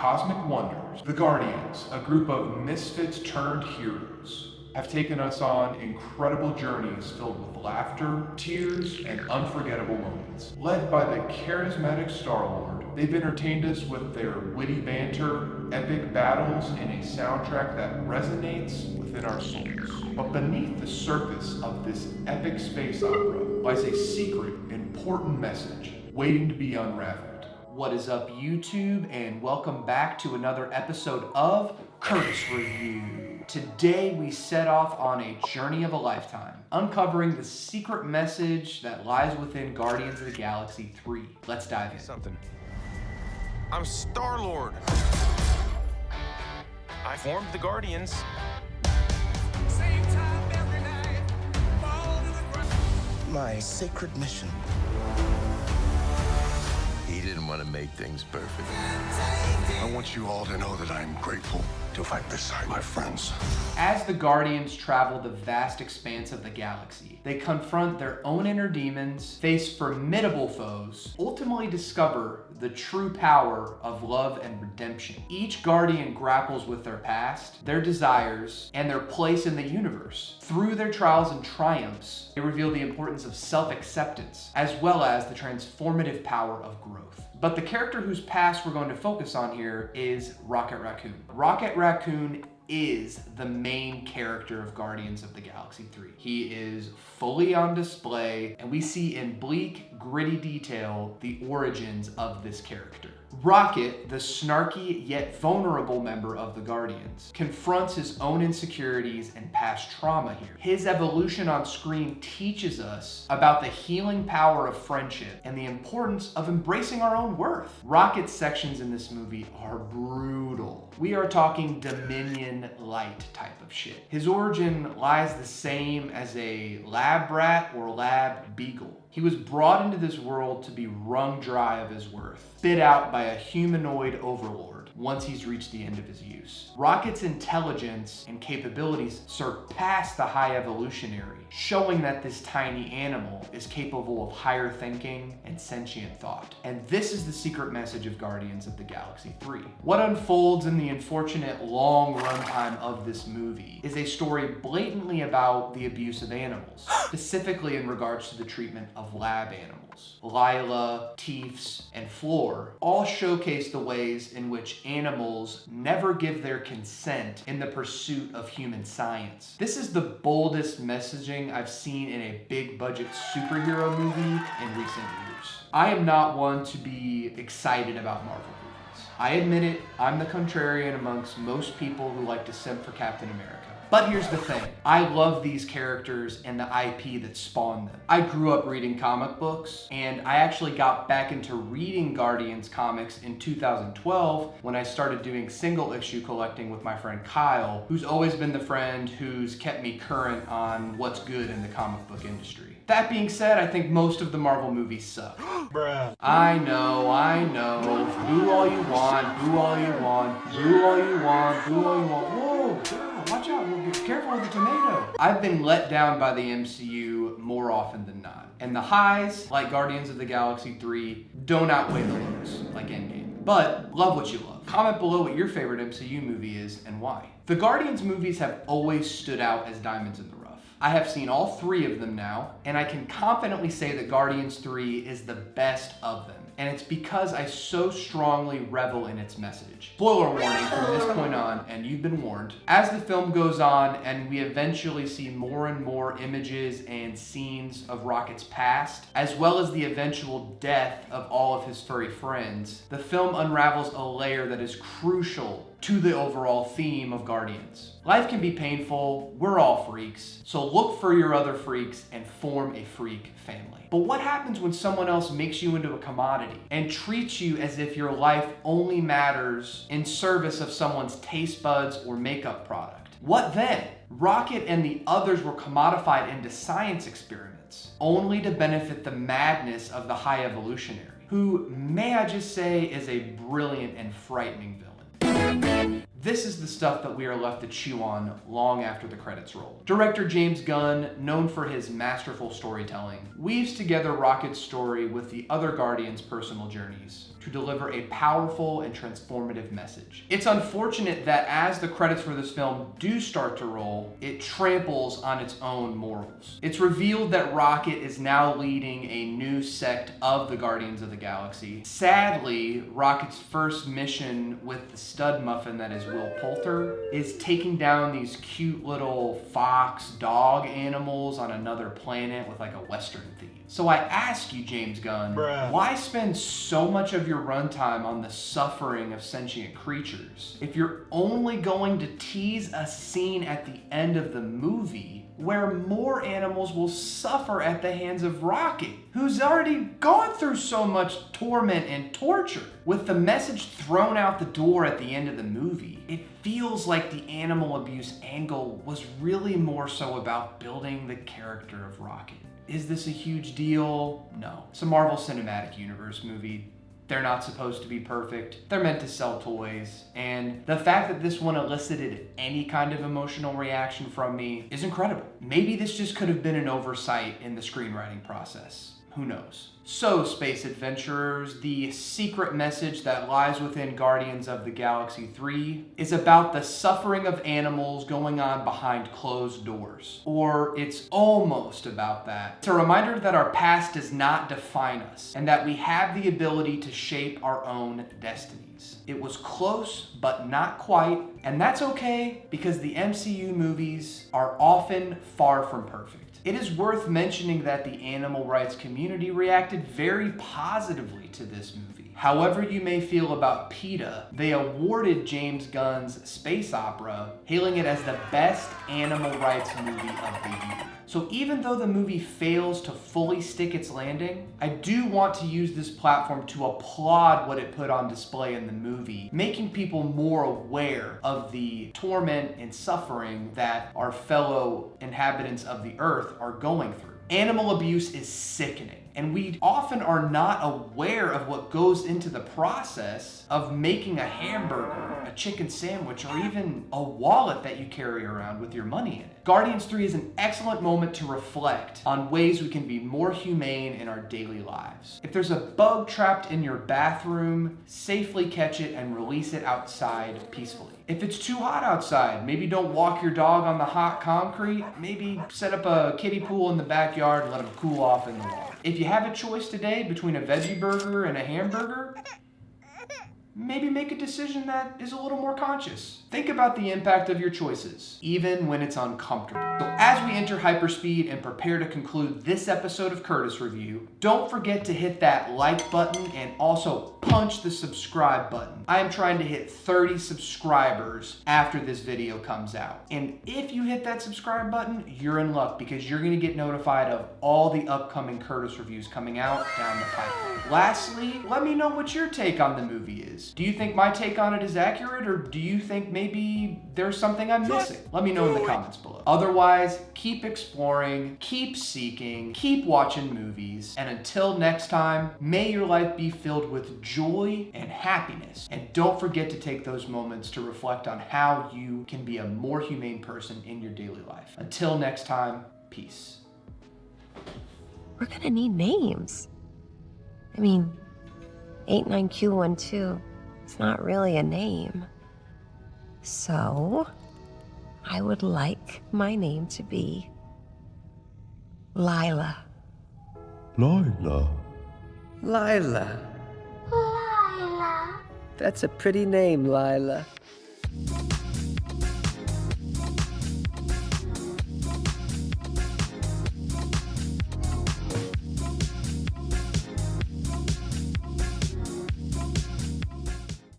cosmic wonders, the Guardians, a group of misfits turned heroes, have taken us on incredible journeys filled with laughter, tears, and unforgettable moments. Led by the charismatic Star-Lord, they've entertained us with their witty banter, epic battles, and a soundtrack that resonates within our souls. But beneath the surface of this epic space opera lies a secret, important message waiting to be unraveled. What is up, YouTube, and welcome back to another episode of Curtis Review. Today we set off on a journey of a lifetime, uncovering the secret message that lies within Guardians of the Galaxy 3. Let's dive in. I'm Star-Lord. I formed the Guardians. Same time every night, fall to the ground. My sacred mission. He didn't want to make things perfect. I want you all to know that I'm grateful to fight beside my friends. As the Guardians travel the vast expanse of the galaxy, they confront their own inner demons, face formidable foes, ultimately discover the true power of love and redemption. Each Guardian grapples with their past, their desires, and their place in the universe. Through their trials and triumphs, they reveal the importance of self-acceptance, as well as the transformative power of growth. But the character whose past we're going to focus on here is Rocket Raccoon. Rocket Raccoon is the main character of Guardians of the Galaxy 3. He is fully on display, and we see in bleak, gritty detail the origins of this character. Rocket, the snarky yet vulnerable member of the Guardians, confronts his own insecurities and past trauma here. His evolution on screen teaches us about the healing power of friendship and the importance of embracing our own worth. Rocket's sections in this movie are brutal. We are talking Dominion Light type of shit. His origin lies the same as a lab rat or lab beagle. He was brought into this world to be wrung dry of his worth, spit out by a humanoid overlord once he's reached the end of his use. Rocket's intelligence and capabilities surpass the high evolutionary, showing that this tiny animal is capable of higher thinking and sentient thought. And this is the secret message of Guardians of the Galaxy 3. What unfolds in the unfortunate long runtime of this movie is a story blatantly about the abuse of animals, specifically in regards to the treatment of lab animals. Lila, Teefs, and Floor all showcase the ways in which animals never give their consent in the pursuit of human science. This is the boldest messaging I've seen in a big budget superhero movie in recent years. I am not one to be excited about Marvel movies. I admit it, I'm the contrarian amongst most people who like to simp for Captain America. But here's the thing, I love these characters and the IP that spawned them. I grew up reading comic books, and I actually got back into reading Guardians comics in 2012 when I started doing single issue collecting with my friend Kyle, who's always been the friend who's kept me current on what's good in the comic book industry. That being said, I think most of the Marvel movies suck. Bruh. I know. Boo all you want, boo all you want, boo all you want, boo all you want. Whoa, God, watch out, be careful with the tomato. I've been let down by the MCU more often than not. And the highs, like Guardians of the Galaxy 3, don't outweigh the lows, like Endgame. But love what you love. Comment below what your favorite MCU movie is and why. The Guardians movies have always stood out as diamonds in the rough. I have seen all three of them now, and I can confidently say that Guardians 3 is the best of them. And it's because I so strongly revel in its message. Spoiler warning from this point on, and you've been warned. As the film goes on and we eventually see more and more images and scenes of Rocket's past, as well as the eventual death of all of his furry friends, the film unravels a layer that is crucial to the overall theme of Guardians. Life can be painful, we're all freaks, so look for your other freaks and form a freak family. But what happens when someone else makes you into a commodity and treats you as if your life only matters in service of someone's taste buds or makeup product? What then? Rocket and the others were commodified into science experiments, only to benefit the madness of the High Evolutionary, who, may I just say, is a brilliant and frightening villain. This is the stuff that we are left to chew on long after the credits roll. Director James Gunn, known for his masterful storytelling, weaves together Rocket's story with the other Guardians' personal journeys, to deliver a powerful and transformative message. It's unfortunate that as the credits for this film do start to roll, it tramples on its own morals. It's revealed that Rocket is now leading a new sect of the Guardians of the Galaxy. Sadly, Rocket's first mission with the stud muffin that is Will Poulter is taking down these cute little fox dog animals on another planet with like a Western theme. So I ask you, James Gunn, why spend so much of your runtime on the suffering of sentient creatures if you're only going to tease a scene at the end of the movie where more animals will suffer at the hands of Rocket, who's already gone through so much torment and torture? With the message thrown out the door at the end of the movie, it feels like the animal abuse angle was really more so about building the character of Rocket. Is this a huge deal? No. It's a Marvel Cinematic Universe movie. They're not supposed to be perfect. They're meant to sell toys. And the fact that this one elicited any kind of emotional reaction from me is incredible. Maybe this just could have been an oversight in the screenwriting process. Who knows? So, space adventurers, the secret message that lies within Guardians of the Galaxy 3 is about the suffering of animals going on behind closed doors. Or it's almost about that. It's a reminder that our past does not define us, and that we have the ability to shape our own destinies. It was close, but not quite, and that's okay because the MCU movies are often far from perfect. It is worth mentioning that the animal rights community reacted very positively to this movie. However you may feel about PETA, they awarded James Gunn's space opera, hailing it as the best animal rights movie of the year. So even though the movie fails to fully stick its landing, I do want to use this platform to applaud what it put on display in the movie, making people more aware of the torment and suffering that our fellow inhabitants of the earth are going through. Animal abuse is sickening, and we often are not aware of what goes into the process of making a hamburger, a chicken sandwich, or even a wallet that you carry around with your money in it. Guardians 3 is an excellent moment to reflect on ways we can be more humane in our daily lives. If there's a bug trapped in your bathroom, safely catch it and release it outside peacefully. If it's too hot outside, maybe don't walk your dog on the hot concrete. Maybe set up a kiddie pool in the backyard and let him cool off in the water. If you have a choice today between a veggie burger and a hamburger, maybe make a decision that is a little more conscious. Think about the impact of your choices, even when it's uncomfortable. So as we enter hyperspeed and prepare to conclude this episode of Curtis Review, don't forget to hit that like button and also punch the subscribe button. I am trying to hit 30 subscribers after this video comes out. And if you hit that subscribe button, you're in luck because you're gonna get notified of all the upcoming Curtis Reviews coming out down the pipeline. Lastly, let me know what your take on the movie is. Do you think my take on it is accurate, or do you think maybe there's something I'm missing? Let me know in the comments below. Otherwise, keep exploring, keep seeking, keep watching movies, and until next time, may your life be filled with joy and happiness. And don't forget to take those moments to reflect on how you can be a more humane person in your daily life. Until next time, peace. We're gonna need names. I mean, 89Q12, it's not really a name. So, I would like my name to be Lila. Lila. Lila. Lila. That's a pretty name, Lila.